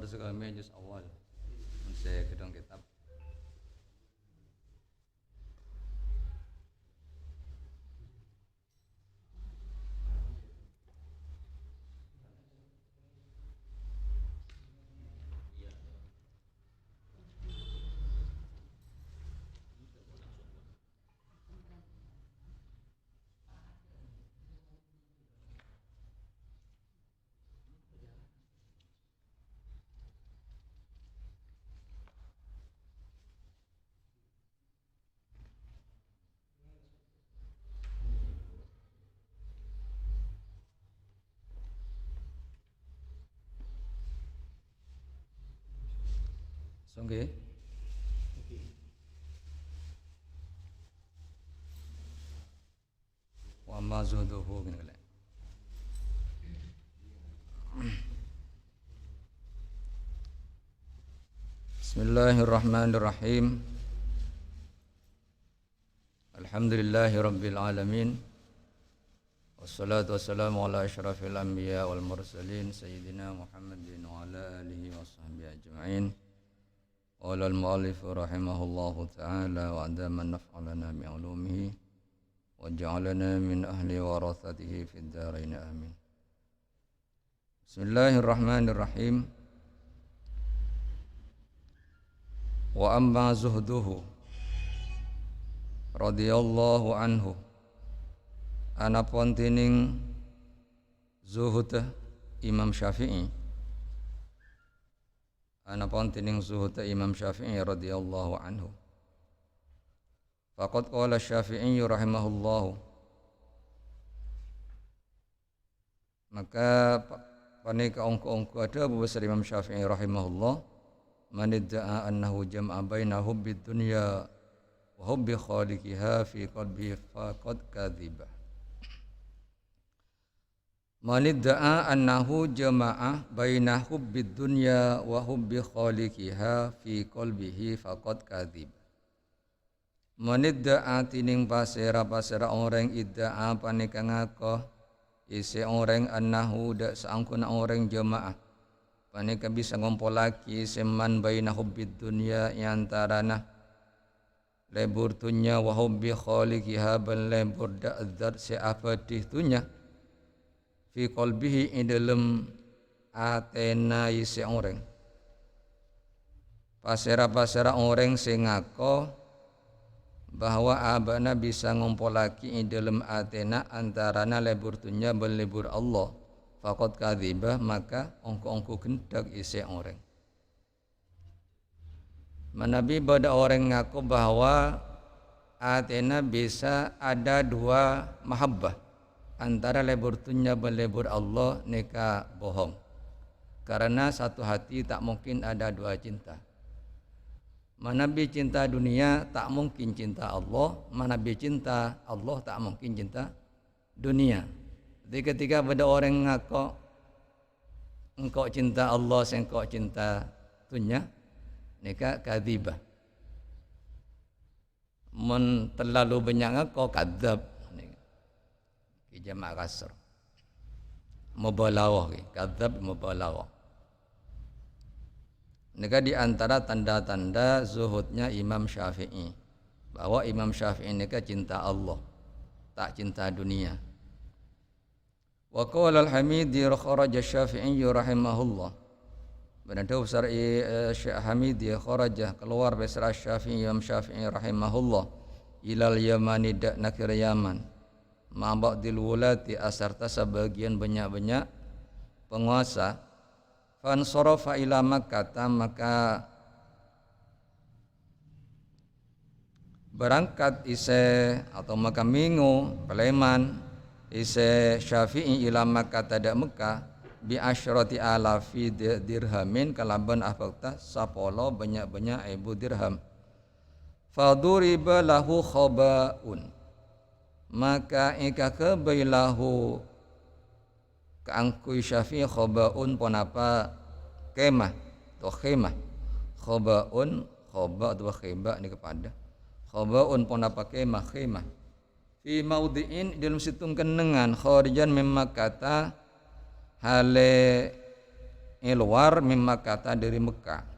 Warsa kami juz awal. Saya kedong kitab. Songke. Wa ma zuhduhu gini kali. Bismillahirrahmanirrahim. Alhamdulillahi rabbil alamin. Wassalatu wassalamu ala asyrafil anbiya wal mursalin sayyidina Muhammadin wa ala alihi wa sahbihi ajma'in. Qala al-mu'allif rahimahullahu ta'ala wa adama naf'alana bi'ulumihi wa ja'alana min ahli warathatihi fid dharain amin. Bismillahirrahmanirrahim. Wa amma zuhduhu radhiyallahu anhu anapun tining zuhud Imam Syafi'i anapun tining zuhud Imam Syafi'i radhiyallahu anhu faqad qala Syafi'i rahimahullahu maka panika ongko-ongko ada Abu Besar Imam Syafi'i rahimahullah man idda'a annahu jam'a baina hubbid dunya wa hubbi khaliqiha fi qalbihi faqad kadhiba. Man idda'a annahu jama'a baina hubbid dunya wa hubbi khaliqiha fi qalbihi faqad kadhib. Man idda'a tining pasera orang idda'a panika ngako isi orang annahu dak saangkuna orang jama'a panika bisa ngompolaki seman baina hubbid dunya yantarana lebur dunya wa hubbi khaliqiha bal lebur dak zat seabadi dunya fi qalbihi ing dalem atena isi orang pasera orang sing ngako bahwa abana bisa ngumpulake ing dalem atena antarana lebur dunya bal lebur Allah faqad kadzibah maka ongko-ongko gendak isi orang. Manabi pada orang ngaku bahwa atena bisa ada dua mahabbah antara lebur dunya dan lebur Allah neka bohong. Karena satu hati tak mungkin ada dua cinta. Manabi cinta dunia tak mungkin cinta Allah, manabi cinta Allah tak mungkin cinta dunia. Jadi ketika pada orang ngaku engkau cinta Allah, engkau cinta dunia, neka kadzibah. Men terlalu banyak ngaku kadzab. Jamak kasar mubalaghah kadzab mubalaghah. Neka di antara tanda-tanda zuhudnya Imam Syafi'i bahwa Imam Syafi'i neka cinta Allah tak cinta dunia. Wa qala al-Hamidi kharaja Syafi'i rahimahullah Benada besar Syekh Hamidi kharaja keluar besar Syafi'i Imam Syafi'i rahimahullah ilal Yamani dak nakir Yaman ma'ba'dil wulati asarta sebagian banyak-banyak penguasa fansarafa ila Makkah maka berangkat ise atau maka minggu peleman ise Syafi'i ila Makkah tada Mekah bi asyrati alafi dirhamin kalaban afakta sapolo banyak-banyak ibu dirham faduriba lahu khabaun maka ika kebailahu keangkui Syafi'i khobaun ponapa kemah atau khemah khobaun khoba atau kheba ini kepada khobaun ponapa kemah khemah fi maudhi'in dalam situng kenengan kharijan mimma kata hale luar mimma kata dari Mekah.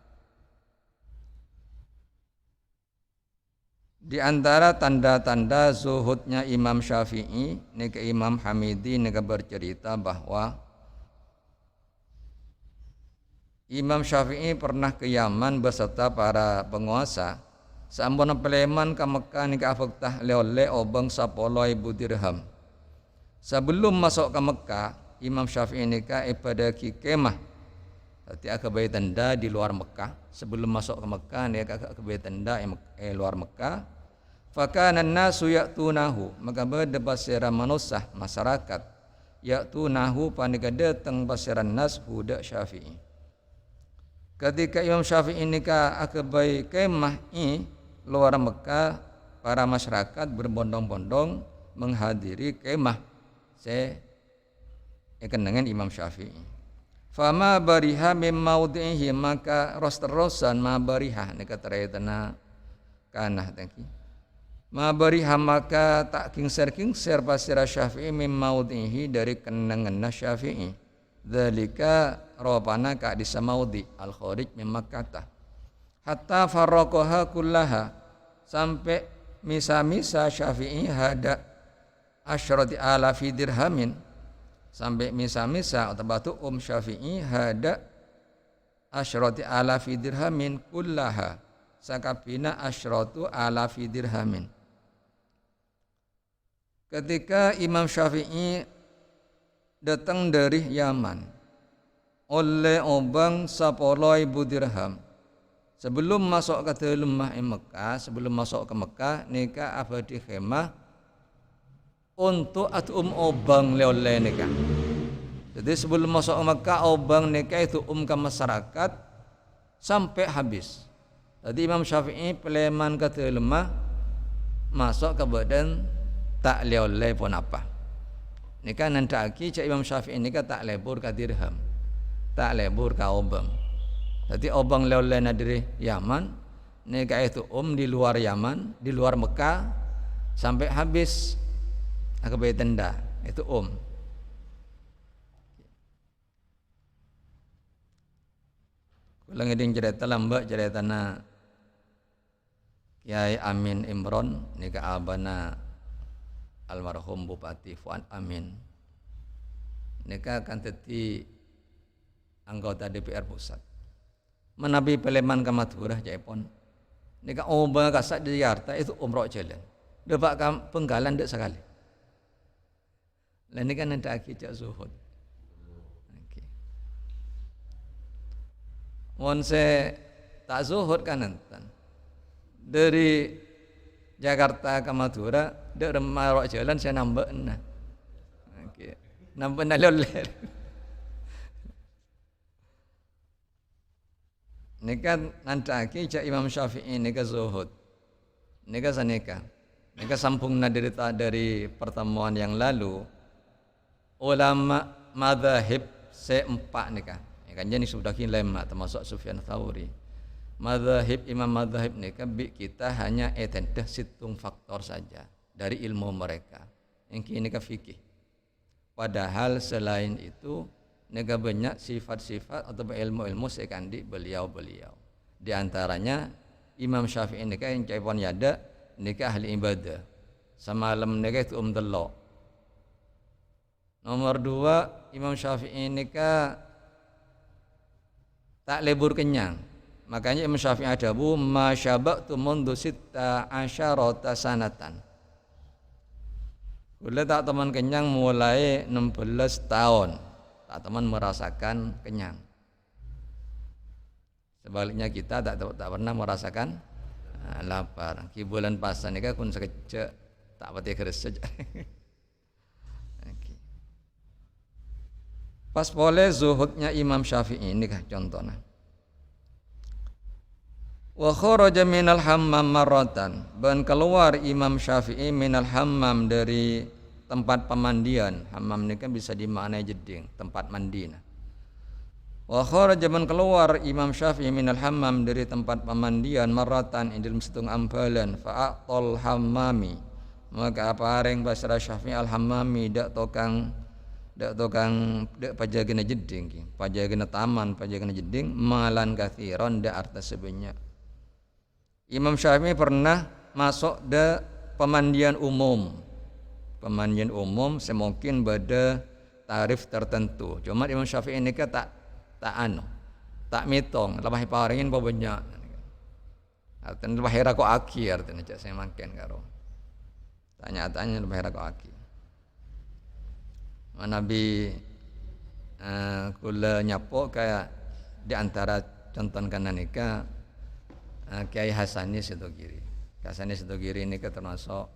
Di antara tanda-tanda zuhudnya Imam Syafi'i, nika Imam Hamidi nika bercerita bahwa Imam Syafi'i pernah ke Yaman beserta para penguasa. Sampun peleman ke Mekah nika faktah oleh obeng 10.000 dirham. Sebelum masuk ke Mekah, Imam Syafi'i nika pada kemah. Berarti akabai tenda di luar Mekah. Sebelum masuk ke Mekah nika akabai tenda luar Mekah. Fakana an-nasu ya'tunahu, maka beda basira manusia masyarakat ya'tunahu panika datang basiran nas huda Syafi'i. Ketika Imam Syafi'i nikah akabai kemah luar Mekah, para masyarakat berbondong-bondong menghadiri kemah dengan Imam Syafi'i. Fama bariha mim maudhihi, maka rosterosan ma bariha nika terayatana kanah tangki. Ma bariha maka tak kingser pasira Syafi'i mim maudhihi dari kenangan Syafi'i. Dzalika ropana ka disamaudi al kharij mim Makkah. Hatta farraqaha kullaha, sampai misa-misa Syafi'i hada asyrati alafi dirhamin, sampai misa-misa atau batu Syafi'i hada asyrati alafi dirhamin kullaha, sakabina asyratu alafi dirhamin. Ketika Imam Syafi'i datang dari Yaman oleh obang 10.000 dirham. Sebelum masuk ke dalam Mekah, sebelum masuk ke Mekah, nikah abadi khemah untuk atum obang oleh nikah. Jadi sebelum masuk ke Mekah, obang nikah itu ke masyarakat sampai habis. Jadi Imam Syafi'i peleman ke dalam masuk ke badan tak oleh pun apa. Nikah nandaki cak Imam Syafi'i nikah tak lebur ke dirham, tak lebur ke obang. Jadi obang oleh dari Yaman, nikah itu di luar Yaman, di luar Mekah sampai habis akabai tenda itu Kulang eding cerita lambak ceritana Kiai Amin Imron nikah abana almarhum Bupati Fuad Amin. Nikah akan jadi anggota DPR pusat. Menabi peleman ke Madura Jaipon. Nikah obang kasak di Jakarta itu umroh jalan. Dapat penggalan dek sekali. Lain kan ada akijak zuhud. Monse tak zuhud kan enten. Dari Jakarta ke Madura, dek remah jalan saya nambah nah. Nambah naloler. Nikah nantaki cak Imam Syafi'i nikah zuhud. Nikah sanika. Nikah sampung dari pertemuan yang lalu. Ulama madzhab seempat nikah. Kan jadi sudah lima termasuk Sufyan Tsauri. Madzhab Imam madzhab nikah kita hanya etendah situng faktor saja dari ilmu mereka. Yang kini nikah fikih. Padahal selain itu nega banyak sifat-sifat atau ilmu-ilmu sekandi beliau-beliau. Di antaranya Imam Syafi'i nikah yang caipon yada nikah ahli ibadah. Semalam nikah itu delok. Nomor 2 Imam Syafi'i nikah tak lebur kenyang. Makanya Imam Syafi'i ada bu masyabatu mundu sitta asyarata sanatan. Boleh tak teman kenyang mulai 16 tahun. Tak teman merasakan kenyang. Sebaliknya kita tak pernah merasakan lapar. Ki bulan pasan nikah kun sekecek tak pati keres saja. Pas boleh zuhudnya Imam Syafi'i nikah contohnya. Wa kharaja minal hammam marratan, ban keluar Imam Syafi'i minal hammam dari tempat pemandian. Hammam ini kan bisa dimaknai jeding, tempat mandi. Wa kharaja man keluar Imam Syafi'i minal hammam dari tempat pemandian marratan dalam setung ambalan fa'aqtal hammami, maka apa areng basra Syafi'i al hammami dak tokang dak tukang dak pajagina jeding ki pajagina taman pajagina jeding malan kathiron dak arta sebanyak. Imam Syafi'i pernah masuk de pemandian umum semungkin bada tarif tertentu. Cuma Imam Syafi'i ini tak mitong lebih paringin apa banyak. Artinya lebih hera kok aki artinya cak saya makan karo. Tanya lebih hera kok aki. Nabi kula nyapo kayak di antara contoh kanan nika Kiai Hasani Sidogiri. Kiai Hasani Sidogiri ini termasuk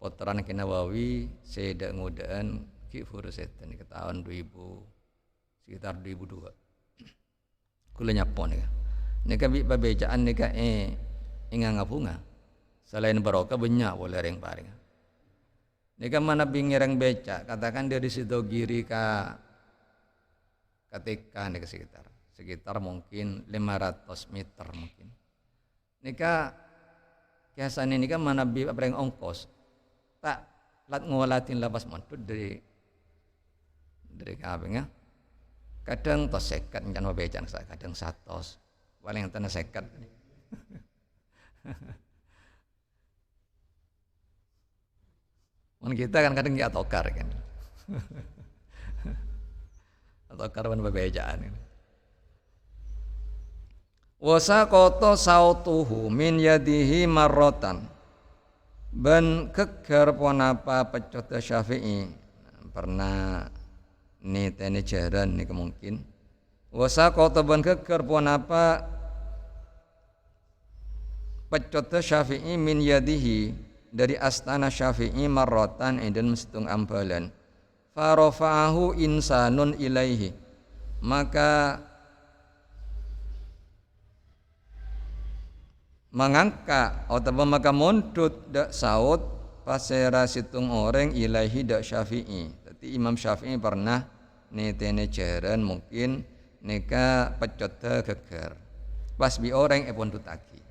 puteran Ki Nawawi seda ngudaan Ki Furusetan ke tahun 2000 sekitar 2002. Kula nyapo nika. Nika babejaan nika ingang ngapunga. Selain barokah banyak boleh reng paring. Nika mana bingireng beca katakan dari Sidogiri ketika nika sekitar mungkin 500 meter mungkin. Nika kiasan ini kan mana bereng ongkos tak lat ngolatin lapas mantut dari kabingnya kadang tos sekat jangan becan kadang 100 paling tanah sekat. Kita kan kadang nggak tokar kan, tokar kan berbejaan. Wasa koto sautuhu min yadihi marrotan, ban keker ponapa pecota Syafi'i pernah ni tene jaran ni kemungkin. Wasa koto ban keker ponapa pecota Syafi'i min yadihi dari astana Syafi'i marrotan dan mesitung ambalan farofa'ahu insanun ilaihi maka mangangka atau maka mundut dak saud pasera situng orang ilaihi dak Syafi'i. Jadi Imam Syafi'i pernah netene jaran mungkin neka pecota geger pas bi orang pundut aki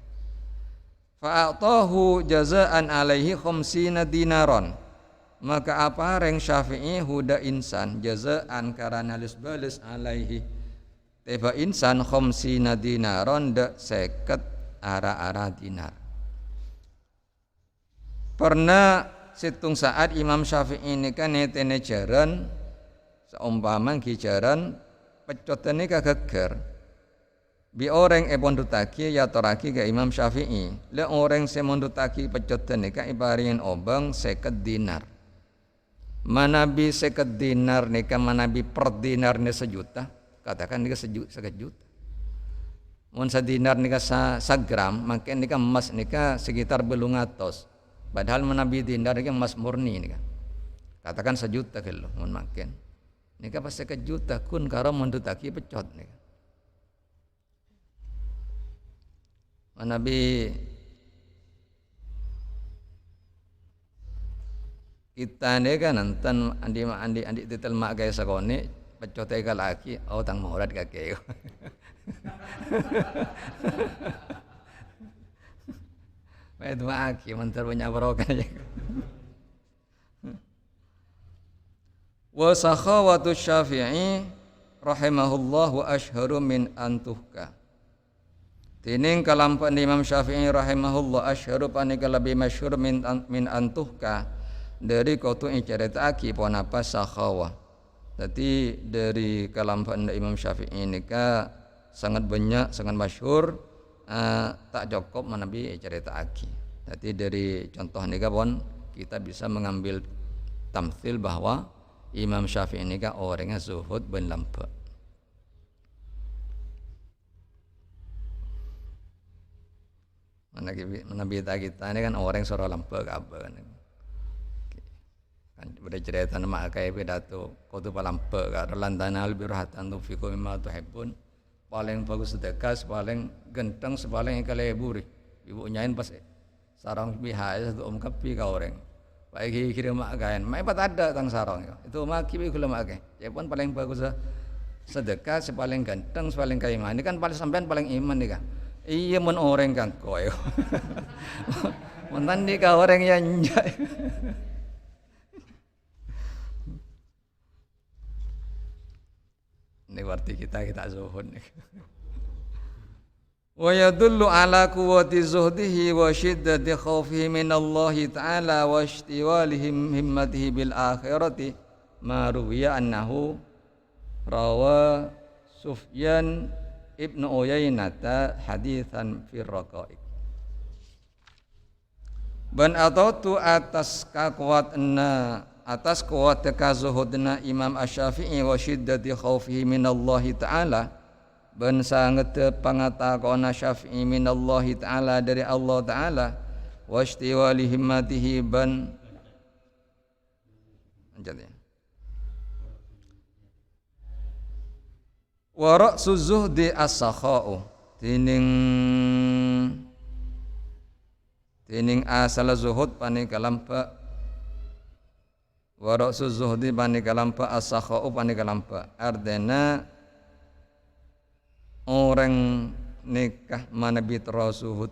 fa'atahu jazaan alaihi khamsina dinaron maka apa reng Syafi'i huda insan jazaan karena balis alaihi teba insan khamsina dinaron dak seket ara-ara dinar. Pernah situng saat Imam Syafi'i ini kan netene jaran seumpama kijaran pecotane kageger bi orang pondutaki ya toraki ke Imam Syafi'i le orang semondutaki pecotane ka ibarin obang 50 dinar manabi 50 dinar nika manabi per dinarnya sejuta katakan nika sejuta mun sadinar nika sagram makin nika emas nika sekitar 200 padahal manabi dinar nika emas murni nika katakan sejuta kilo mun makin nika pas 50 juta kun karo mondutaki pecot nika Nabi kita ni kan nanti andi titel mak gaya sakone pecote ka laki tang maurat kakek. Baik maki mantar banyak barokah. Wa sakhawatu Syafi'i rahimahullah wa ashharu min antuhka. Tining kalampan Imam Syafi'i rahimahullah asyharu panika lebih masyhur min antuhka dari kau tu ceritaaki pon apa sakhawa. Jadi dari kalampan Imam Syafi'i ini sangat banyak sangat masyhur tak cukup manabi ceritaaki. Jadi dari contoh ini pon kita bisa mengambil tamthil bahwa Imam Syafi'i ini orangnya zuhud ben lampa. Mana kita ini kan orang soro lampa apa kan pada cerita nama kayak pidato kau tu palampa kan lantana lebih rahatan tu fiku mimma tuhibbun paling bagus sedekah paling genteng paling ikalai buri ibu nyain pas sarang pihak satu kapi kau orang baik kira mak kain mai pat ada tang sarang itu mak kibi kula mak kain pun paling bagus sedekah paling ganteng paling kaiman ini kan paling sampean paling iman nih kan. Iya mun orang kang koyo. Mantan dia orang yang njai. Ini arti kita zuhud nih. Wa yadullu ala quwwati zuhdihi wa shiddati khawfihi min Allah ta'ala wa ishtiwalihim himmatihi bil akhirati ma ruwiya annahu rawa Sufyan ibnu Uyainata haditsan fir raqaiq. Ban atau atas kakuatna atas kuat zuhudna Imam Asy-Syafi'i wa shiddati khaufihi minallahi ta'ala ban sangat pangatakona Syafi'i minallahi ta'ala dari Allah ta'ala wa istiwali himmatihi ban wa ra'su zuhdi as-sakha'u tining asal zuhud pani kalampa wa ra'su zuhdi pani kalampa as-sakha'u pani kalampa artinya orang nikah manabit zuhud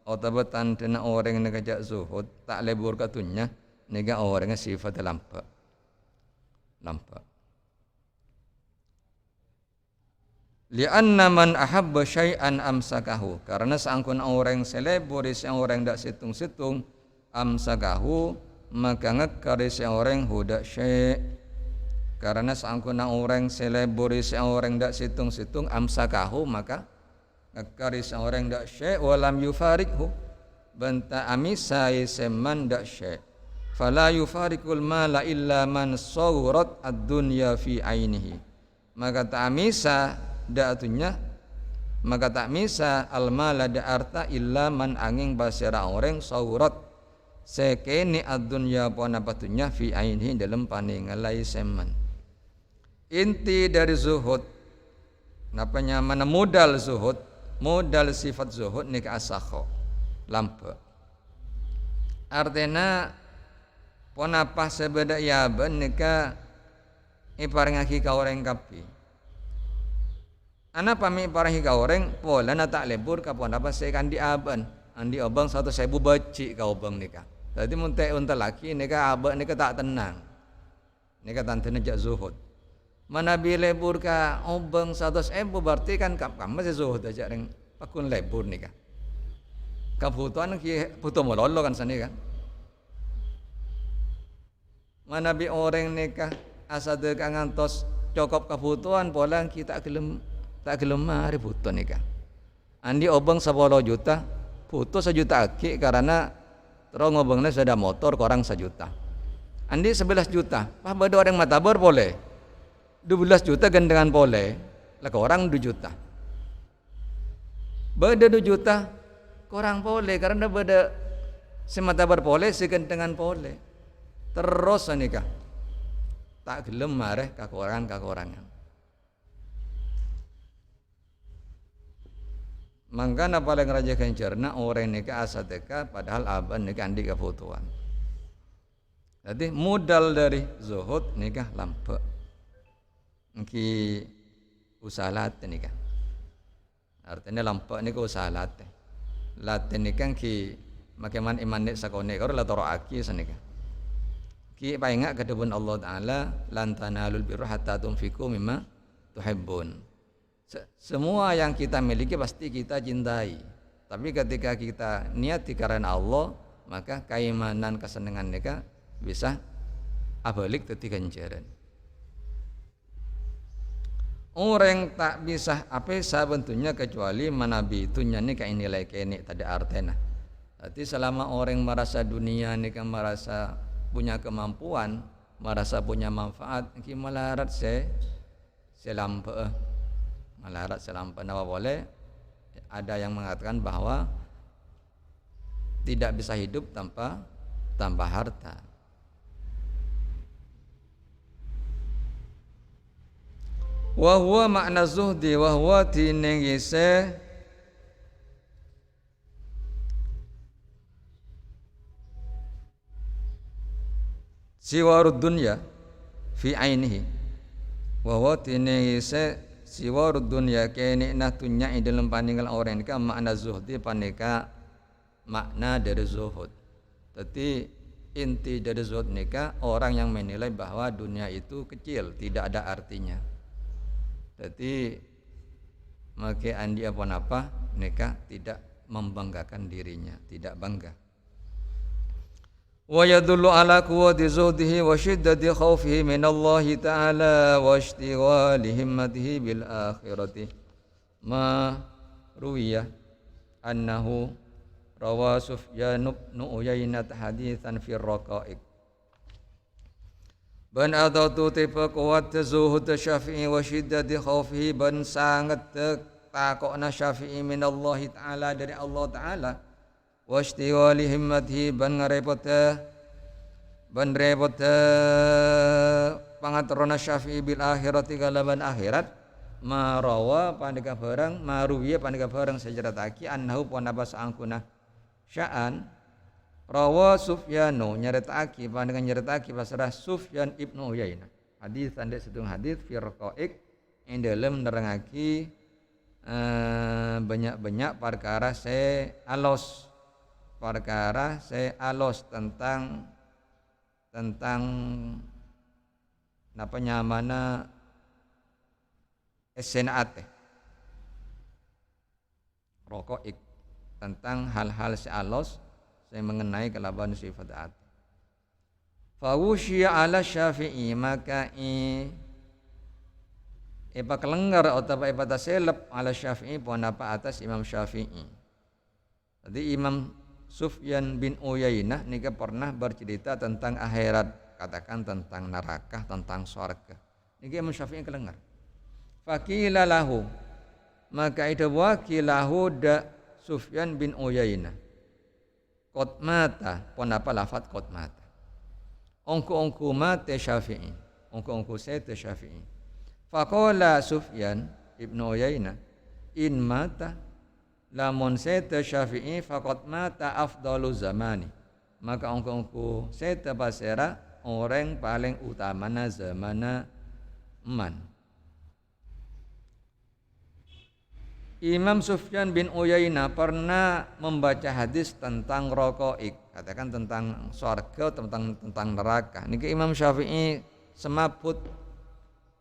atau tandena orang nikah zuhud tak lebur katunya nikah orang sifat lampa lianna man ahabba syai'an amsakahu karena seangkun orang seleburis yang orang dak situng-situng amsakahu maka ngekaris yang orang hudak syai' karena seangkun orang seleburis yang orang dak situng-situng amsakahu maka ngekaris yang orang dak syai' walam yufarikhu banta amisai seman dak syai' fala yufarikul mala illa man sawrat ad-dunya fi ainihi maka ta'amisa da'atunya maka tak misa almala da'arta illa man angin basira orang saurat sekeni ad-dunya pona patunya fi ainihi dalam paningalai seman inti dari zuhud napanya mana modal zuhud modal sifat zuhud nika asakho lampa artinya pona pas sebeda ya ben nika iparangaki ka orang kapi ana pami parahi ka orang pola na tak lebur ka pon apa saya kan di aban andi obang 1.000 baci ka obang nika tadi munte unta laki nika abang nika tak tenang nika tantene jak zuhud mana bi lebur ka obang 100.000 berarti kan kam masih zuhud aja reng pakun lebur nika kabutuhan ki butuh mololo kan sani kan mana bi orang nika asade ka ngantos cukup kebutuhan pola kita tak gelem mari butuh nikah. Andi obeng 10 juta, butuh 1 juta aki karena terus ngobengnya sudah motor korang 1 juta. Andi 11 juta, pah bada orang matabar boleh. 12 juta gandengan boleh, lah orang 2 juta. Bada 2 juta, korang boleh karena bada sematabar boleh, segandengan boleh. Terus nikah. Tak gelem mari kakorangan. Mangkana paling raja kencerna orang nikah asadeka padahal aban nikah andi kebutuhan. Jadi modal dari zuhud nikah lampe. Engki usaha latih nikah. Artinya lampe nikah usaha latih. Latih nikah ki makeman iman nek sakone karo la toro aki sanikah. Ki painga kedebun Allah taala lan tanalul birra hatta tunfiqu mimma tuhibbun. Semua yang kita miliki pasti kita cintai. Tapi ketika kita niati karena Allah, maka keimanan kesenangan mereka bisa abalik teti ganjaran. Orang tak bisa apa bentuknya kecuali manabi itu nyani kayak nilai kene tadi artena. Jadi selama orang merasa dunia ini kan merasa punya kemampuan, merasa punya manfaat, ki malarat selampe. Malarat selampa nawa boleh ada yang mengatakan bahwa tidak bisa hidup tanpa harta. Wa huwa makna zuhdi wa huwa tinengise siwarud dunya fi ainihi wa huwa tinengise siwarud dunya kene nah tunya dalam paninggal orang ini kan makna zuhdi panika makna dari zuhud. Jadi inti dari zuhud nikah orang yang menilai bahwa dunia itu kecil, tidak ada artinya. Berarti maka andi apa mereka tidak membanggakan dirinya, tidak bangga. Wa yadullu ala quwwati zuhdihi wa shiddati khawfihi min Allah ta'ala wa ishtighali himmatihi bil akhirati. Ma ruwiya annahu rawa Sufyan bin Uyainah haditsan fi raqaiq. Ban adatu tipe kuat zuhud Syafi'i wa shiddati khawfihi, ban sangat takokna Syafi'i min Allah ta'ala, dari Allah ta'ala, wa istiwali himmatihi, ban ngarepota pangatrona Syafi'i bil akhirati kalaban akhirat, marawa pandega barang maruwiya pandega barang sejarataki annahu panapa saangkuna sya'an rawa Sufyanu nyaretaki pandangan nyaretaki pasrah Sufyan ibnu Uyainah hadis ande sedung hadis fi raqaiq ing dalem nerangaki banyak-banyak perkara alos tentang napa nyamana esenaate raqaiq tentang hal-hal alos yang mengenai kelaban sifat hati. Fawusya ala Syafi'i, maka ipa kelenggar atau ipa taselep ala Syafi'i pun apa atas Imam Syafi'i. Jadi Imam Sufyan bin Uyainah nika pernah bercerita tentang akhirat, katakan tentang neraka, tentang surga. Niki Imam Syafi'i kelenggar. Faqila lahu, maka itu wakilahu da Sufyan bin Uyainah. Qad mata, pun apa lafaz qad mata. Ongku mate Syafi'i, ongku sete Syafi'i. Faqala Sufyan ibnu Uyainah, in mata lamun sete Syafi'i faqad mata afdalu zamani. Maka ongku sete basera orang paling utamana zamana man. Imam Sufyan bin Uyainah pernah membaca hadis tentang raqaiq, katakan tentang surga, tentang neraka. Niki Imam Syafi'i semaput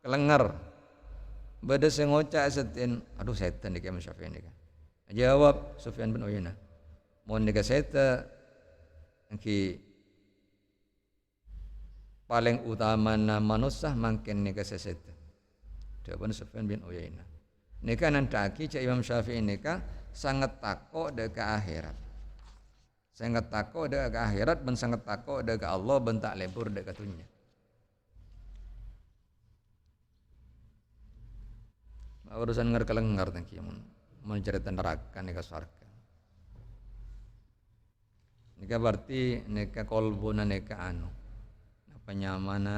kelengar. Bada sing ngocak setin, aduh setan niki Imam Syafi'i nika. Jawab Sufyan bin Uyainah, mun nika setan niki paling utama manusia mangken nika sesetan. Jawaban Sufyan bin Uyainah. Nika nandaki cak Imam Syafi'i nika sangat takut deka akhirat. Sangat takut deka akhirat, ben sangat takut deka Allah, ben tak lebur deka dunya. Urusan ngerkelengar tangki mun cerita neraka nika surga. Nika berarti nika kolbuna nika apa nyamana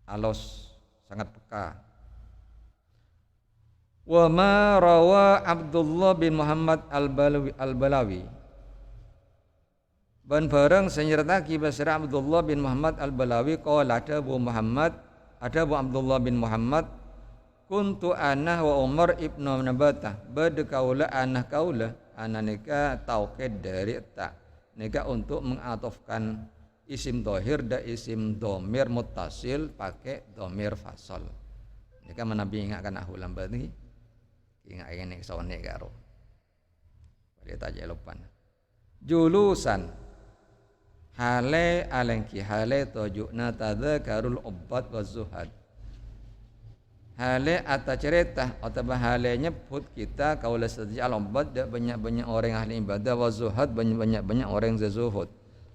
alos sangat peka. Wa ma rawa Abdullah bin Muhammad al-Balawi ban bareng senyertaki basra Abdullah bin Muhammad al-Balawi qala ada Abu Abdullah bin Muhammad kuntu ana wa Umar ibnu Nabatah bade kaula ana nika taukid dari ta nika untuk mengatofkan isim dohir dan isim domir muttasil pakai domir fasol. Ini kan menabi ingatkan ahulam berarti ingat ini sone karo. Dia tak lupa. Julusan hale alengki hale tojukna tadzakarul ubbat wa zuhad. Hale atau cerita atau hale nyebut kita kaula saja al-ubbat banyak-banyak orang ahli ibadah wa zuhad banyak-banyak orang zuhud.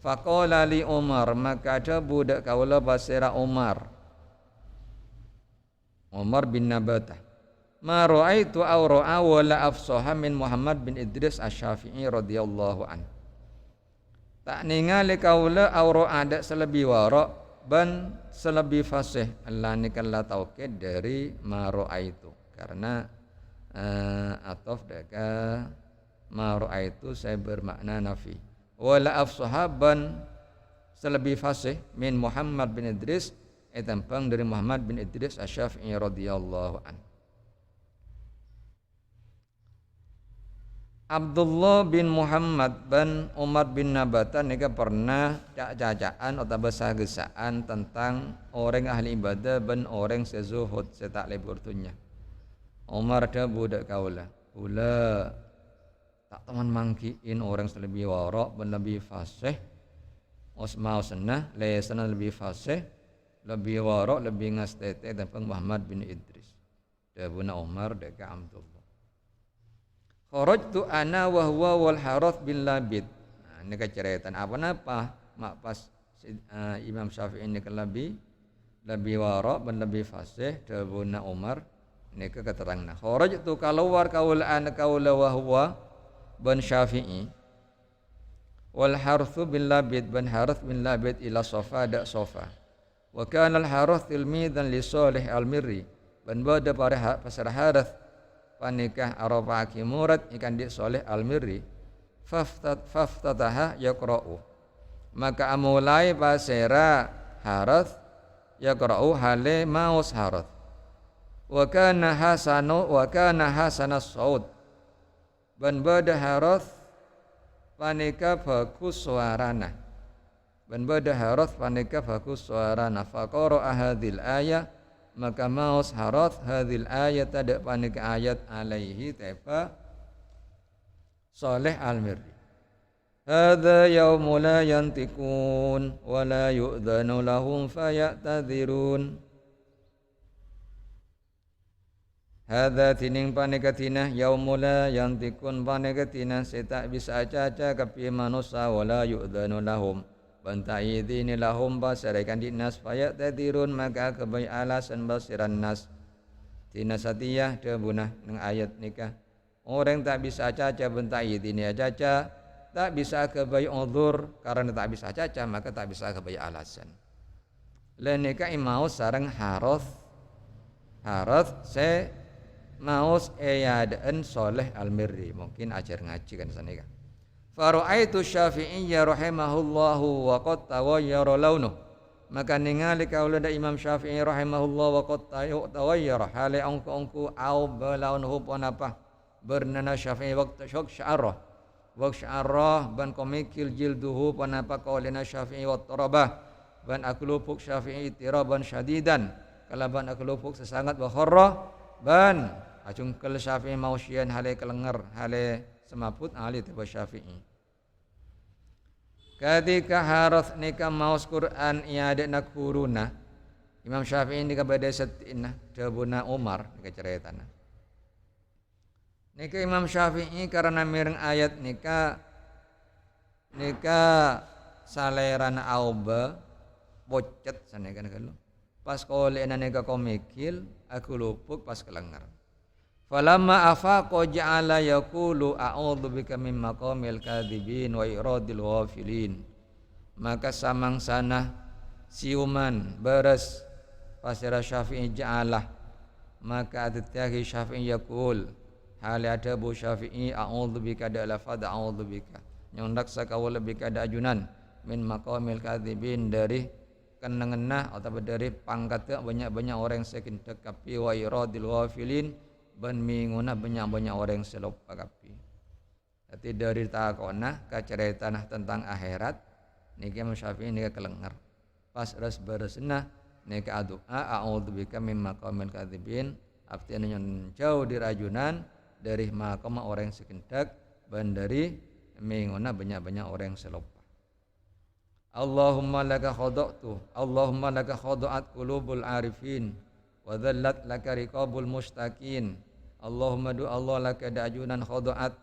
Faqala li Umar, maka ada budak kaula basira Umar bin Nabatah. Ma ra'aitu aw ra'a wala afsaha min Muhammad bin Idris Asy-Syafi'i radhiyallahu an. Tak ningali kaula aw ra'a ada selebih wara ban selebih fasih Allah nikalla taukid dari ma ra'aitu karena atof daga ma ra'aitu saya bermakna nafi. Wala afsahaban selebih fasih min Muhammad bin Idris tampang dari Muhammad bin Idris Asy-Syafi'i radhiyallahu an. Abdullah bin Muhammad bin Umar bin Nabatan nika pernah cacaan atau besar-gesaan tentang orang ahli ibadah ben orang sezuhud setak lebur dunya. Umar dah budak kaula. Ula tak teman mangkiin orang selebih warok ben lebih fasih. Osma osnah lesana lebih fasih, lebih warok, lebih ngastete tentang Muhammad bin Idris. Dah buna Umar dah ka Abdullah. Kharajtu ana wa huwa wal Harith bin Labid. Nah, ini keceritaan apa mak pas Imam Syafi'i ini lebih warok dan lebih fasih debuna Umar ini keterangna. Kharajtu keluar kaul ana kaula wa huwa bin Syafi'i wal Harith bin Labid bin Harith bin Labid ila Safa da Safa. Wa kana al Harith tilmidan li Salih al-Mirri. Ben bada para pasar Harith panikah Arafah murad ikan di Salih al-Mirri faftataha yaqra'u maka amulai pasera Harith yaqra'u hale maus Harith wa kana hasanas saud ban bada Harith panika bagus suarana ban bada Harith panika bagus suarana faqara hadhil ayah maka maus Harith hadhil ayat ada panik ayat alaihi tepa Salih al-Mirri. Hadza yaumu la yantikun wa la yu'dhanu lahum fayatadhirun. Hadza tining panikatina yaumu la yantikun panikatina setak bisa caca kapi manusia wa la yu'dhanu lahum. Bantai dini lahum basarikan dinas fayak tadirun maka kebaik alasan basiran nas tina satiyah debunah neng ayat nikah orang tak bisa caca bantai dini caca tak bisa kebaik uzur karena tak bisa caca maka tak bisa kebaik alasan lain nikah imaus sareng Harith se maus eyadaan Salih al-Mirri mungkin ajar ngaji kan sana nikah. Fara'aitu Syafi'iyya rahimahullahu wa qad tawayyara launuh. Maka ningali kaula da Imam Syafi'i rahimahullah wa qad tawayyara hale angku au balaunuhu panapa bernana Syafi'i waqt syarah ban komikil jilduhu panapa qaulina Syafi'i wa tarabah ban aklupuk Syafi'i tiraban syadidan kalaban aklupuk sesangat wa kharra ban acungkel Syafi'i mausyian hale kelengar hale semaput ahli tiba Syafi'i. Ketika Harith nikah maus Quran iade nak huruna Imam Syafi'i nikah beda setina debuna Umar nikah ceritana. Nikah Imam Syafi'i karena mireng ayat nikah salerana auba bocet sana kan kalau pas kolena nikah komikil aku lupuk pas kelengar. Falamma afaqa ja'ala yaqulu a'udzu bika min maqamil kadzibin wa iradil ghafilin. Maka samang sana siuman beres pasira Syafi'i ja'alah maka adatihi Syafi'i yaqul hal ada bu Syafi'i a'udzu bika da lafaz a'udzu bika nyondak sakawala bika da ajunan min maqamil kadzibin dari kenengenah atau dari pangkat banyak-banyak orang saking dekapi wa iradil ghafilin ban minguna banyak-banyak orang selupa kapi. Jadi dari takona kaceritana tentang akhirat niki Imam Syafi'i nika kelengar. Pas ras beresna nika doa a'udzubika mim maqamil kadzibin artinya jauh dirajunan dari maqam orang sekendak ban dari minguna banyak-banyak orang selupa. Allahumma laka khada'at qulubul arifin wa dhallat laka riqabul mustaqin. Allahumma du Allah laka da'junan khada'at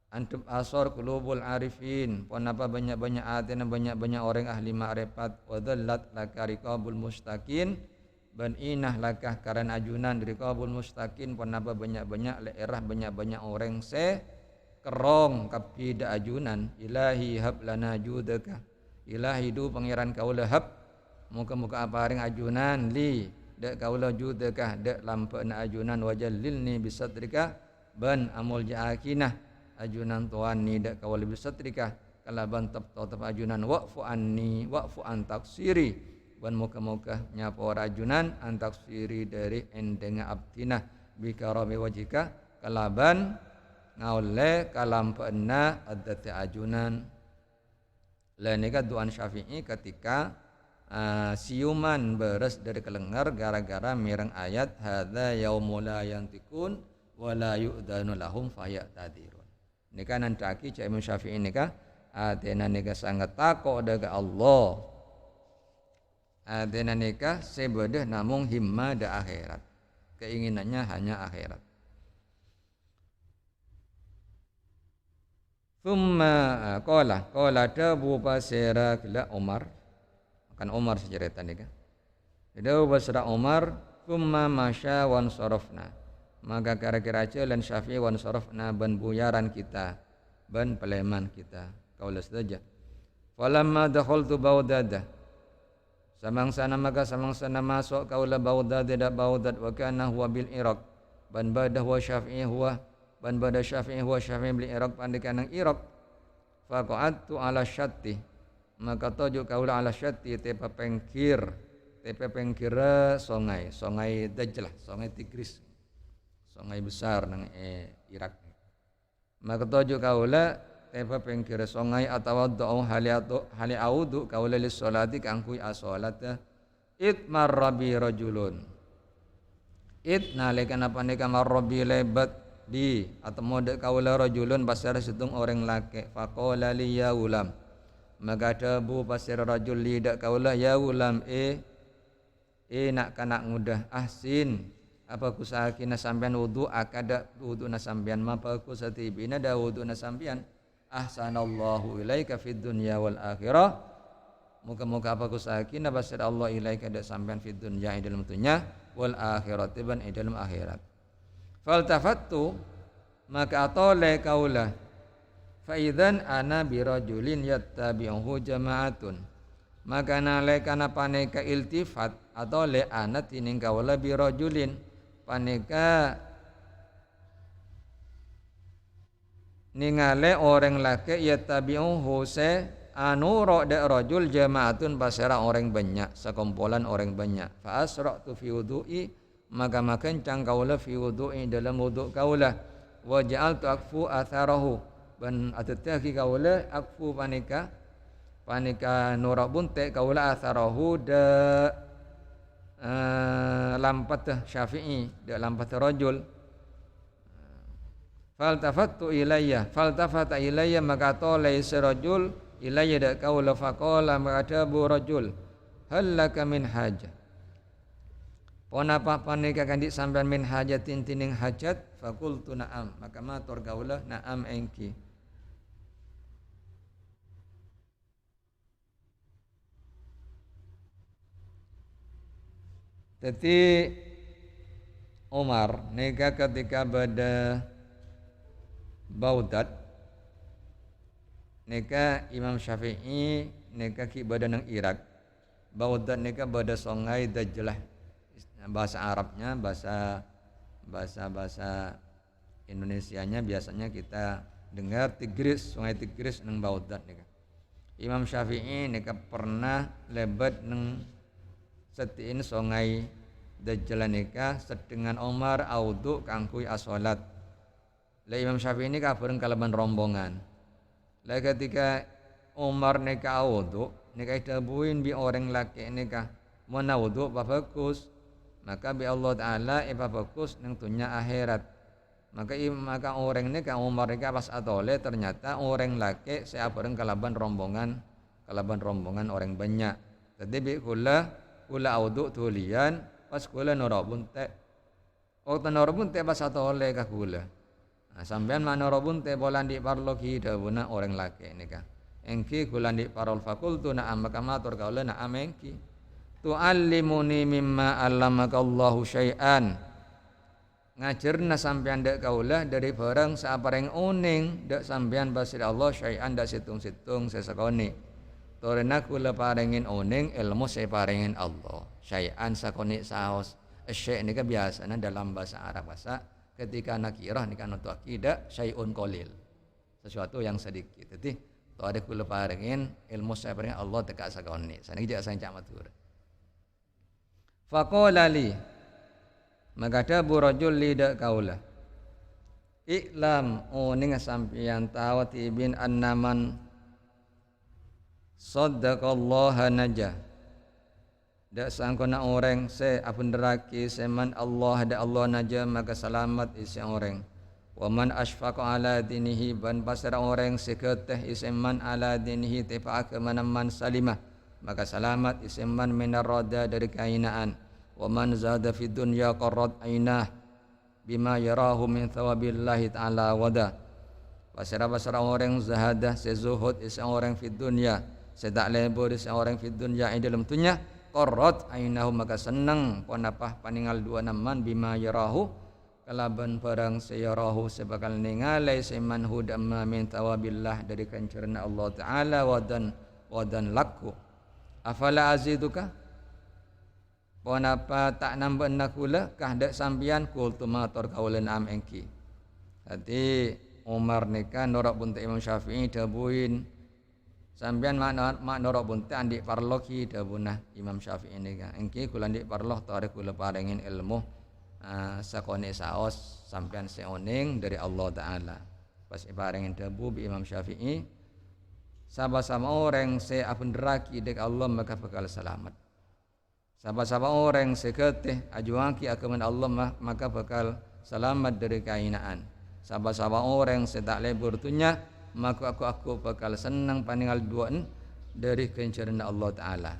antum asar qulubul arifin panapa banyak-banyak atina banyak-banyak orang ahli ma'rifat wa dhallat laka riqabul mustaqin ban inah laka karena ajunan riqabul mustaqin panapa banyak-banyak leerah banyak-banyak orang se kerong kapi da ajunan ilahi hab lana judaka ilahi du pangeran kaula hab muka-muka aparing ajunan li dak kaula judakah dak lampana ajunan wajallilni bisatrika ban amul jaakinah ajunan tuan ni dak kaula bisatrika kalaban tetap ajunan waqfu anni waqfu an taksiri ban muka-muka nyapa ajunan an taksiri dari endenga abtinah bi karami wajika kalaban ngaule kalampeuna addati ajunan. Lain nika duan Syafi'i ketika siuman beres dari kelengar gara-gara mireng ayat hadza yaumul la yantikun wala yu'danu lahum fayatadirun. Nika nantaki ca Imam Syafi'i nika atena nika sangat tako daga Allah. Atena nika sebedah namung himma da akhirat. Keinginannya hanya akhirat. Thumma qala tabu basira kila Umar. Kan Umar secerita nika. Dawu basra Umar thumma masya wan sarafna. Maka kira-kira celan Syafi'i wan sarafna ban buyaran kita, ban peleman kita. Kaula saja. Falamma dakhaltu Baghdad. Samangsana maka samangsana masuk kaula Baghdad dak Baghdad wa kana huwa bil Iraq. Ban badah wa Syafi'i huwa ban badah Syafi'i huwa Syafi'i bil Iraq pandikan nang Iraq. Faqa'adtu ala syatti. Maka tojo kaula ala syatti tepa pengkir songai Dajlah, songai Tigris. Songai besar nang Irak. Maka tojo kaula tepa pengkir songai atawaddu hali audu kaula lis salati kangkui as-salata marrabi rajulun. Nalika napanika marrabi lebat di atau mode kaula rajulun pasar situng orang laki faqala li ya ulam. Maka tabu pasir rajul lidak kaula ya ulam nak kanak mudah ahsin apa kusakina sampean wudu akada wudu na sampean mapa kusatibina da wudu na sampean ahsanallahu ilaika fid dunya wal akhirah. Muka-muka apa kusakina pasir Allah ilaika da sampean fid dunya dalam dunya wal akhirat ban dalam akhirat. Faltafattu maka atole kaula fa idzan ana birajulin yattabi'uhu jama'atun. Maka nalekana paneka iltifat atau le ana tining kaula birajulin paneka ningale orang laki yattabi'uhu se anu rada rajul jama'atun basara orang banyak sekumpulan orang banyak. Fa asra'tu fi wudu'i maka kencang kaula fi wudu'i dalam wudu kaula wa ja'altu akfu atharahu ban atetaki kaula akfu panika nurak bunte kaula atharahu da lampat Syafi'i da lampat rajul. Faltafata ilayya maka tolai serajul ilayya da kaula faqala maka bu rajul hal laka min hajah. Ponapa panika kandi sampean min hajatin tining hajat fakultu na'am maka matur kaula na'am engki. Jadi Umar neka ketika pada Baghdad neka Imam Syafi'i neka ki pada nang Irak. Baghdad neka pada songai Dajlah. Bahasa Arabnya bahasa Indonesianya biasanya kita dengar Tigris, sungai Tigris nang Baghdad neka. Imam Syafi'i neka pernah lebat nang setiin songai Dajjal neka sedengan Umar audu kangkui as-salat. Lah Imam Syafi'i ini kabareng kalaban rombongan. Lah ketika Umar neka audu neka dabuin bi orang laki neka mana wudu bagus. Maka bi Allah Ta'ala bagus nang dunya akhirat. Maka orang neka Umar neka pas atole ternyata orang laki saya bareng kalaban rombongan orang banyak. Tadi bi kula audu tulian pas kula norobun te. Waktu norobun te pas atole ka kula. Nah, sampean manorobun te bolan di parlogi dawuna orang laki nika. Engki kula di parol fakultu na'am maka matur kaula na'am engki. Tu'allimuni mimma 'allamakallahu syai'an. Ngajarna sampean dak kaula dari barang sapareng uning dak sampean basir Allah syai'an dak situng-situng sesakoni. Torena kula parengin uning ilmu saya parengin Allah. Syai'an sakoni saos. Syai' nika biasana dalam bahasa Arab ketika nakirah nika nutu akidah syai'un qalil. Sesuatu yang sedikit. Jadi to ada kula parengin ilmu saya parengin Allah teka sakoni. Saniki jak sancak matur. Faqala li maka dabu rajul li dak kaula Iklam oning sampian tawati bin annaman saddaqallaha najah. Dak sangkona orang se apunderaki seman Allah da Allah naja maka selamat isi orang. Wa man asfaqa ala dinihi ban pasara orang seketeh iseman ala dinihi tepa ke manaman salimah maka selamat iseman minar rada dari kainaan. Wa man zada fid dunya qarrat ainah bima yarahu min thawabillahi ta'ala wada. Pasara orang zahadah sezuhud isi orang fid dunya sedak lebur isi orang fid dunya dalam dunya qarrat ainahu maka seneng ponapah paningal dua naman bima yarahu kalaban barang sayarahu sebakal ningali seman hudamma min tawabillah dari kancerna Allah taala wadan laku afala aziduka ponapa tak nambah nakula kah dak sampian kultu matur kaulen am engki. Tadi Umar nikah norak bunta Imam Syafi'i dabuin sampean mak norok bunte andik parloki dabunah Imam Syafi'i nika engki kula andik parloh tarik kula parengin ilmu sakone saos sampean seoning dari Allah taala pas parengin dabu bi Imam Syafi'i sama-sama orang se apunderaki dek Allah maka bakal selamat sama-sama orang seketeh ajuangki akaman Allah maka bakal selamat dari kainaan sama-sama orang se tak lebur tunya maka aku bakal senang paningal duaan dari kencaran Allah Ta'ala.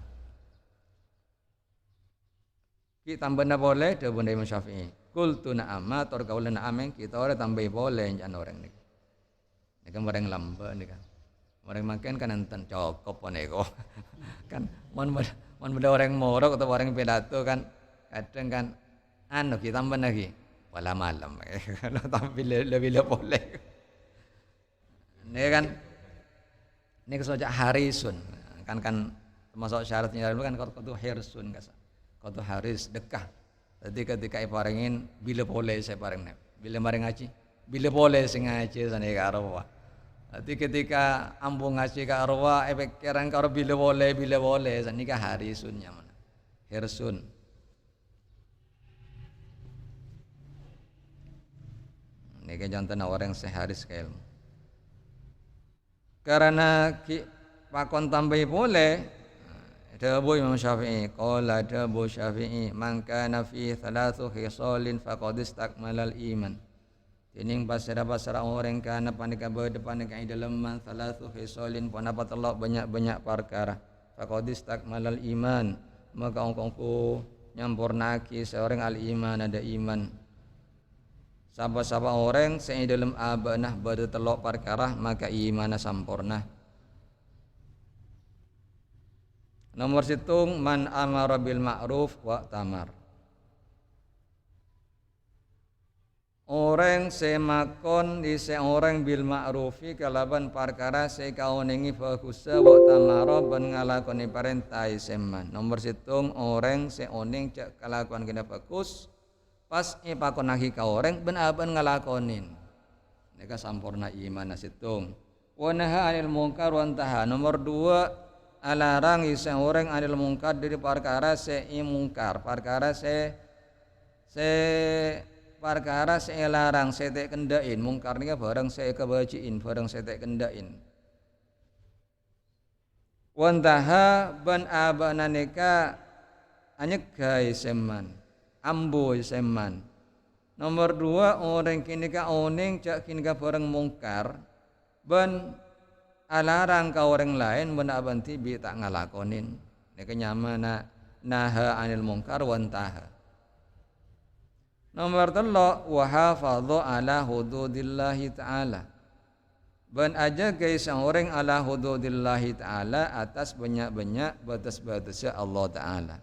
Kita tambahna boleh dah bunda Imam Syafi'i. Qultu na'am matur kaulan na'am kita orang tambah boleh jangan orang ni. Ni kan orang lamba ni kan. Orang makan kan enten cokop poneko. Kan mon benda orang morok atau orang pidato kan kadang kan anu kita tambah lagi. Wala malam. Kalau tampil lebih boleh. Ini kan ini kesojak harisun kan termasuk syaratnya dulu kan kau hirsun kau haris dekah. Jadi ketika iparengin bila boleh saya parengnya bila mari ngaji bila boleh sing ngaji sana ke arwah. Jadi ketika ambung ngaji ke arwah pikiran kau bila boleh sana ke harisunnya mana hirsun. Ini kan jantan orang seharis ke ilmu. Karena pakon tambahi boleh dabu Imam Syafi'i qala dabu Syafi'i man kana fi thalathu khisalin faqad istakmalal iman tining pasara orang kana panika depan ka dalam man thalathu khisalin panapa telok banyak perkara faqad istakmalal iman maka ongkongku nyampurnaki seorang al iman ada iman Sapa-sapa orang sing dalam abanah bade telok perkara maka imana sampurna. Nomor situng man amara bil ma'ruf wa tamar. Orang semakon di seorang bil ma'rufi kalaban perkara se kaunengi fakusa wa tamara ban ngalakoni perintah seman. Nomor situng orang seoning cak kalakuan kena fokus pas pakonaki ka orang ben-ben ngalakonin. Nika sampurna iman situng. Wa naha 'anil munkar wa antaha. Nomor 2 alarang iseng orang 'anil munkar dari perkara se mungkar, perkara se larang se tek kendain. Mungkar nika barang se kebajiin, barang se tek kendain. Wa antaha ban abana nika anyeggai seman. Ambo seman. Nomor 2 orang kini ka oning cak kini ka barang mungkar ben alarang ka orang lain ben abanti bi tak ngalakonin. Nek nyamana naha anil mungkar wa antaha. Nomor 3 wa hafadhu ala hududillahi taala. Ben aja guys orang ala hududillahi taala atas banyak-banyak batas-batasnya Allah taala.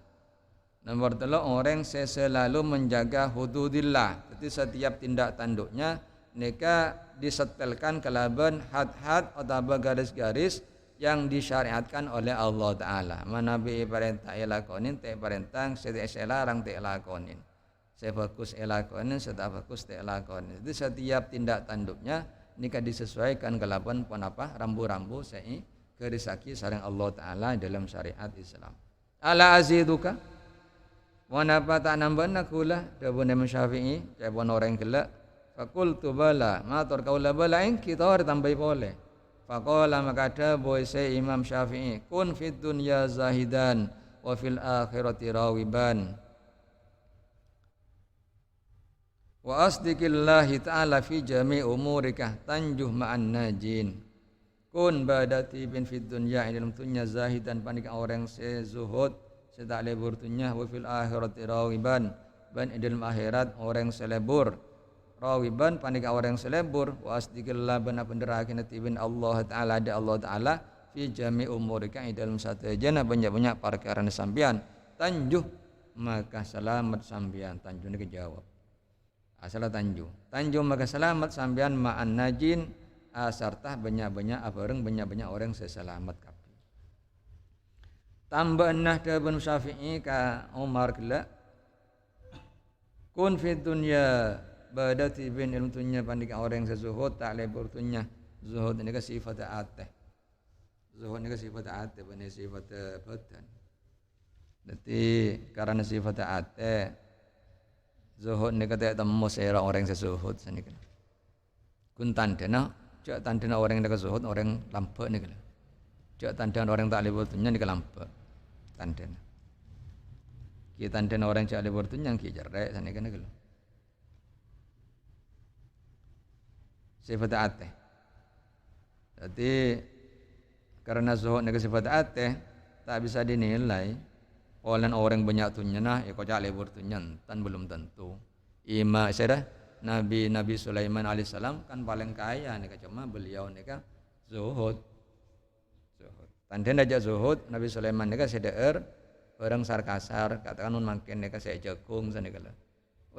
Nomor 3 orang selalu menjaga hududillah. Jadi setiap tindak tanduknya nika disetelkan kelaban had-had atau garis-garis yang disyariatkan oleh Allah Ta'ala. Mana bi perintah elakonin te perintah setiap larang te elakonin. Saya fokus elakonin setiap fokus te elakonin. Jadi setiap tindak tanduknya nika disesuaikan kelaban apa rambu-rambu sei kerisaki sareng Allah Ta'ala dalam syariat Islam. Ala aziduka Wanapa tak nambah nakula dabun Imam Syafi'i cabon orang gelak Fakultu bala, matur kaula bala ing kita ora tambahi boleh. Faqala maka dawuh Imam Syafi'i, kun fid dunya zahidan wa fil akhirati rawiban. Wa asdiqillahi ta'ala fi jami' umurika tanjuh ma'an najin. Kun badati bin fid dunya ing dalam dunya zahidan panik orang se zuhud se tak lebur dunya wa fil akhirati rawiban ban ing dalam akhirat orang selebur rawiban panik orang selebur wa asdiqillah bana penderakin tibin Allah taala ada Allah taala fi jami umurika ing dalam satu jana banyak-banyak perkara sampean tanjuh maka selamat sampean tanjuh niki jawab asal tanjuh maka selamat sampean ma'an najin asartah banyak-banyak abareng banyak-banyak orang seselamat kabeh. Tambah nah Ibnu Syafi'i ka Umar kala kun fid dunya badati bin ilmu dunya pandika orang sezuhud tak lebur dunya zuhud ini ka sifat ateh zuhud ini ka sifat ateh bukan sifat badan. Jadi karena sifat ateh zuhud ini kata temu sera orang sezuhud sanika. Kun tandana cak tandana orang yang zuhud orang lampe ni kalau cak tandana orang tak lebur dunya ni lampe tandana kita tandana orang cak lebur dunya ki jerek sana kan kalau sifat ateh jadi karena zuhud ni sifat ateh tak bisa dinilai oleh orang banyak dunya nah kau cak lebur dunya tan belum tentu ima saya Nabi Sulaiman alaihissalam kan paling kaya nih cuma beliau nih kan zuhud. Tanden aja zuhud Nabi Sulaiman nih kan sedeer orang sarkasar katakan nun makin nih kan saya jagung sana kalau.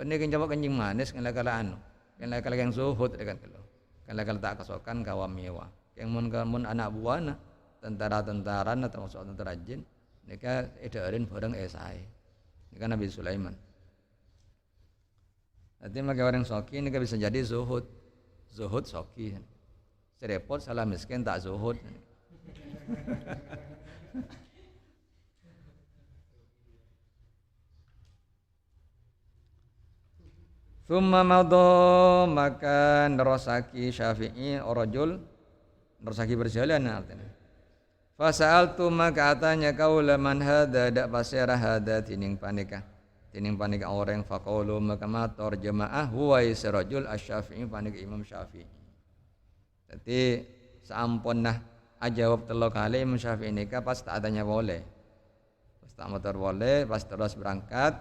Ini kan coba kencing manis kan kala yang zuhud kan kalau tak kesokan kawam mewah. Yang mun anak buana tentara atau masuk tentara jin nih kan edarin barang esai. Ini kan Nabi Sulaiman. Nanti maka orang soki ini bisa jadi zuhud soki. Serepot salah miskin tak zuhud. Thumma madha maka nerosaki Syafi'i orajul nerosaki berjalan artinya. Fasa'altu maka atanya kaula man hada dak pasirah hada tining panika. Tining panik orang faqaulu maka matur jamaah huwa sirajul asy-Syafi'i panik Imam Syafi'i. Jadi sampun nah ajawab telo kali Imam Syafi'i nikah pas tak adanya boleh. Pas tak motor boleh, pas terus berangkat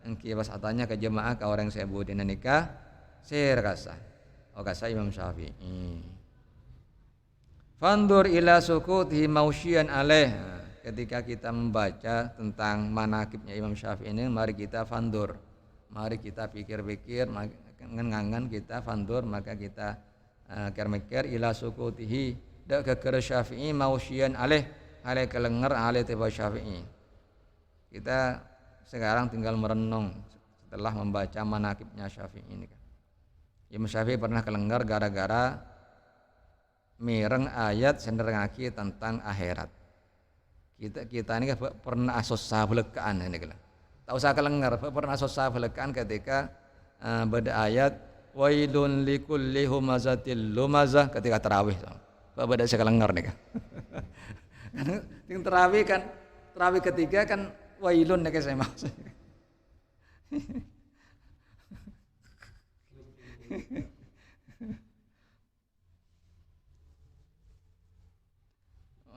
engki pas atanya ke jemaah ke orang saya budina nikah sir kasah. Oh kasah Imam Syafi'i. Fandur ila sukuti mausyian alaih. Ketika kita membaca tentang manakibnya Imam Syafi'i ini, mari kita fandur, mari kita pikir-pikir, ngangan kita fandur, maka kita mikir ila sukutihi dak keker Syafi'i mausyian aleh kelenger aleh tiba Syafi'i. Kita sekarang tinggal merenung setelah membaca manakibnya Syafi'i ini. Imam Syafi'i pernah kelenger gara-gara mireng ayat senderengaki tentang akhirat. Kita ini pernah asosa belekaan ini kalau tak usah kelengar pernah asosa belekaan ketika pada ayat wailun likulli humazatil lumazah ketika tarawih pada saya kelengar nih kan yang tarawih ketiga kan wailun nih saya maksud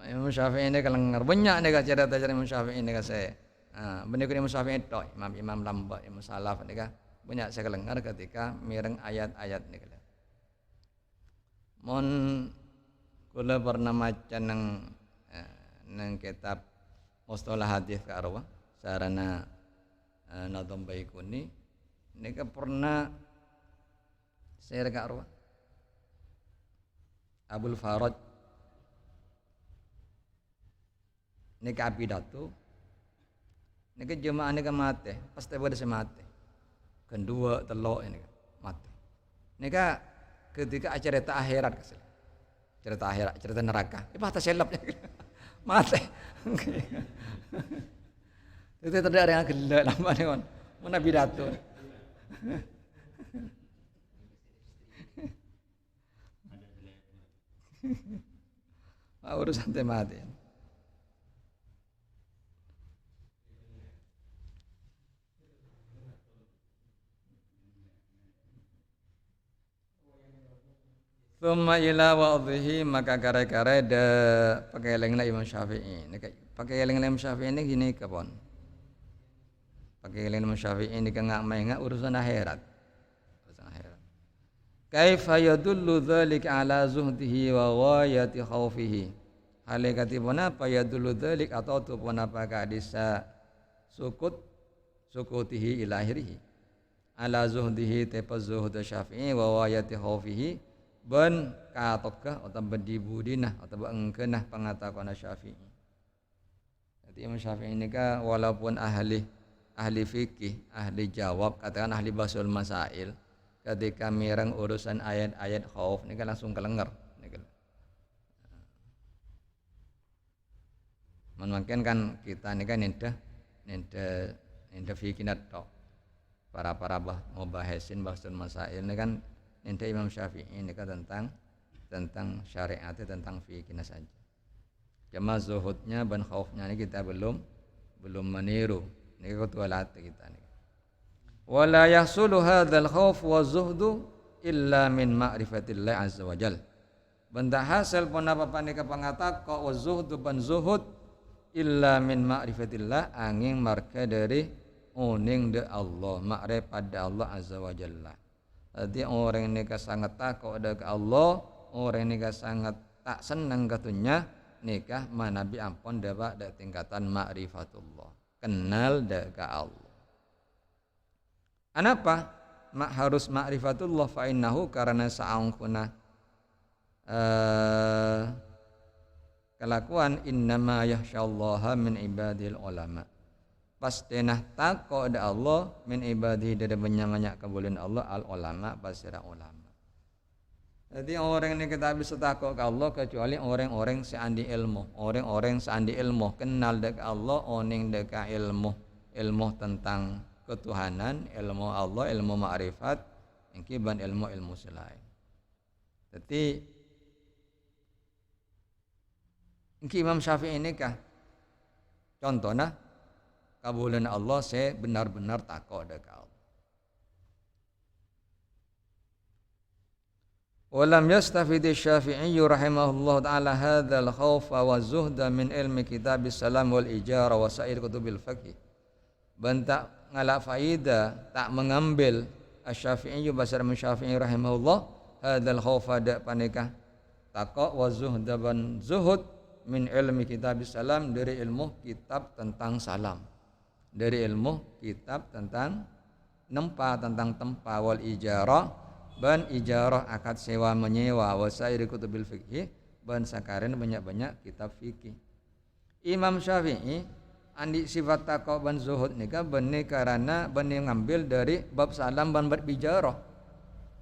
Imam Syafi'i ini kelengar banyak nih cerita Imam Syafi'i ini saya. Benih Imam Syafi'i itu imam lambat imam salaf ini banyak saya kelengar ketika mireng ayat-ayat ini. Mon kula pernah maca nang kitab Mustalah Hadis ka arwah sarana Nadham Baikuni nika pernah saya ka arwah Abdul Faraj nika pidato nika jemaah nika mate pasti pada semate kedua telok ini mate nika ketika acara akhirat kesel cerita akhirat cerita neraka patah selapnya mate itu tidak ada yang gelak lama nih kan mana pidato Urusan mati. Thumma ila wadhihi maka kare-kare de pakelengna Imam Syafi'i. Pakelengna Imam Syafi'i ini gini kapon. Pakelengna Imam Syafi'i ini kengak menga urusan akhirat. Urusan akhirat. Kaifa yadullu dzalika ala zuhdihi wa ghayati khaufihi. Halikatipun apa yadullu dzalik atau tupun apa kadisa sukutihi ila akhirih. Ala zuhdihi tepa zuhud Syafi'i wa ghayati khaufihi. Ben katokah atau berdibudinah atau engkenah pengatakana Syafi'i. Jadi Imam Syafi'i ini kan walaupun ahli fikih, ahli jawab, katakan ahli basul masail, ketika mireng urusan ayat-ayat khauf ini kan langsung kelenger. Mungkin kan kita ini kan nenda fikih nato. Para bah mau bahasin basul masail ini kan nanti Imam Syafi'i ini kan tentang syariatnya, tentang fikihnya saja. Cuma zuhudnya dan khaufnya ini kita belum meniru. Ini ketua latih kita nih. Wala yahsulu hadzal khauf wa zuhdu illa min ma'rifatillah azza wajal. Benda hasil pun apa nika pangatak wa zuhdu ban zuhud illa min ma'rifatillah angin marka dari uning de Allah, ma'rifat pada Allah azza wajalla. Jadi orang ini sangat takut kepada Allah, orang ini sangat tak senang katunya nikah manabi ampun dapat tingkatan ma'rifatullah, kenal dekat Allah. Kenapa? Harus ma'rifatullah fa innahu karena sa'angkuna kelakuan innama yakhsyallaha min ibadil ulama. Pastenah takut ada Allah min ibadihi dari banyak kebulan Allah al ulama pasira ulama. Jadi orang ini kita bisa takut ke Allah kecuali orang-orang seandi ilmu, orang-orang seandi ilmu kenal dekat Allah, oning dekat ilmu tentang ketuhanan, ilmu Allah, ilmu ma'rifat, ingkiban ilmu selain. Jadi ingki Imam Syafi'i ini kah contohnya kabulan Allah saya benar-benar takut dekat Allah. Walam yastafid Syafi'i rahimahullah taala hadzal khaufa wa zuhda min ilmi kitab salam wal ijara wa sa'ir kutubil fiqh. Bentak ngalak faida tak mengambil Asy-Syafi'i basar Syafi'i rahimahullah hadzal khaufa da panikah takut wa zuhda ban zuhud min ilmi kitab salam dari ilmu kitab tentang salam. Dari ilmu kitab tentang tentang tempa wal ijarah ban ijarah akad sewa menyewa wasairi kutubil fikih ban sakarin banyak-banyak kitab fikih. Imam Syafi'i andi sifat taqwa ban zuhud nika benih karena benih ngambil dari bab salam ban bab ijarah.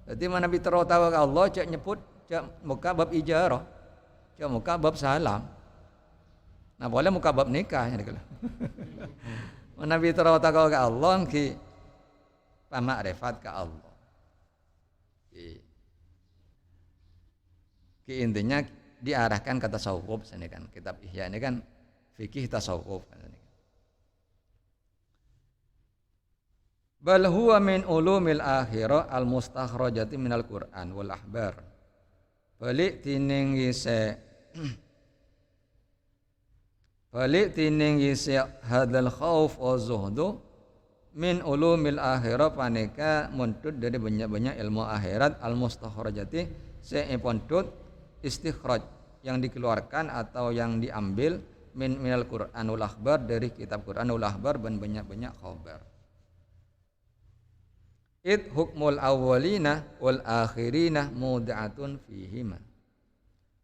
Jadi mana bitro tahu Allah cak nyebut cak muka bab ijarah, cak muka bab salam. Nah boleh muka bab nikah gitu. Nabi tahu ke Allah ki pamakrifat ke Allah. Ki intinya diarahkan ke tasawuf sini kan. Kitab Ihya ini kan fikih tasawuf kan. Bal huwa min ulumil akhirah al mustakhrajati minal Qur'an wal ahbar. Balik tining gise hadal khauf wa zuhdu min ulumil akhirah paneka muntut dari banyak-banyak ilmu akhirat al mustakhrajati se'pontut istikhraj yang dikeluarkan atau yang diambil minal Qur'an wal akhbar dari kitab Qur'an wal akhbar dan banyak-banyak khabar. Id hukmul awwalina wal akhirina mud'atun fihima.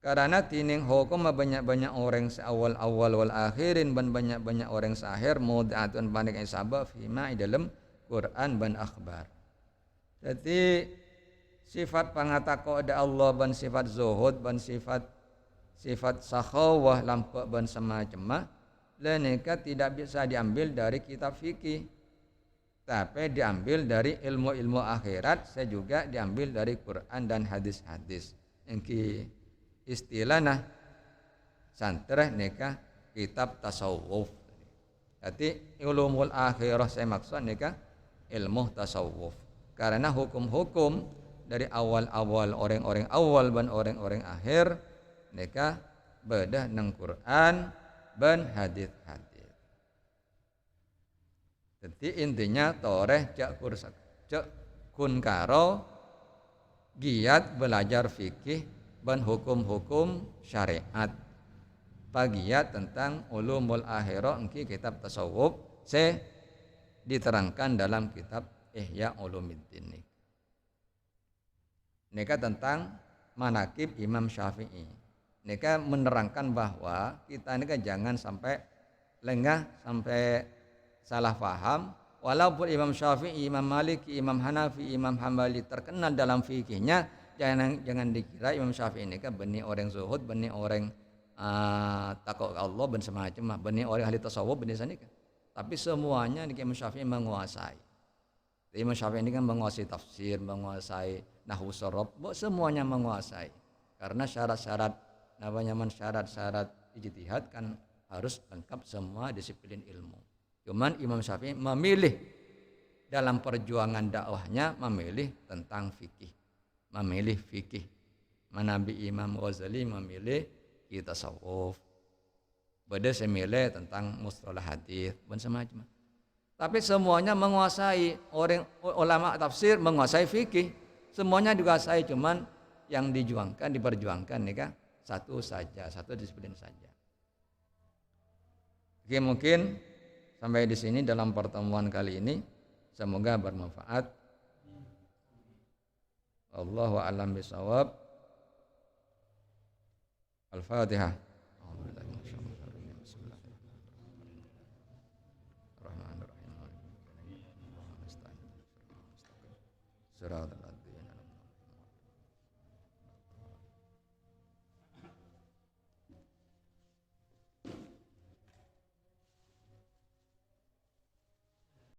Karena tining hukum banyak-banyak orang seawal-awal wal akhirin dan banyak-banyak orang seakhir mud'atun panik isabah fihima dalam Quran dan akhbar. Jadi sifat pangatako ada Allah dan sifat zuhud dan sifat sakhawah lampak dan semacamnya lenika tidak bisa diambil dari kitab fikih, tapi diambil dari ilmu-ilmu akhirat, saya juga diambil dari Quran dan hadis-hadis. istilahna santreh nikah kitab tasawuf. Jadi ulumul akhirah saya maksud nikah ilmu tasawuf. Karena hukum-hukum dari awal-awal orang-orang awal dan orang-orang akhir nikah bedah nang Quran dan hadis-hadis. Jadi intinya toreh cak kun karo giat belajar fikih dan hukum-hukum syariat. Pagiat tentang ulumul akhirah engki kitab tasawuf se diterangkan dalam kitab Ihya Ulumuddin. Neka tentang manakib Imam Syafi'i. Neka menerangkan bahwa kita ini jangan sampai lengah, sampai salah paham. Walaupun Imam Syafi'i, Imam Maliki, Imam Hanafi, Imam Hambali terkenal dalam fikihnya, jangan dikira Imam Syafi'i ini benih orang zuhud, benih orang takut Allah dan semacam, benih orang ahli tasawuf, benih sanika. Tapi semuanya Imam Syafi'i menguasai. Imam Syafi'i ini kan menguasai tafsir, menguasai nahwu sorof, semuanya menguasai. Karena syarat-syarat syarat ijtihad kan harus lengkap semua disiplin ilmu. Cuman Imam Syafi'i memilih dalam perjuangan dakwahnya memilih tentang fikih, memilih fikih. Manabi Imam Ghazali memilih tasawuf. Beda semilih tentang mustalah hadis dan semacam. Tapi semuanya menguasai, orang ulama tafsir menguasai fikih, semuanya dikuasai, cuman yang diperjuangkan nih kan satu saja, satu disiplin saja. Oke, mungkin sampai di sini dalam pertemuan kali ini, semoga bermanfaat. Allahu a'lam bishawab. Al-Fatihah. Surah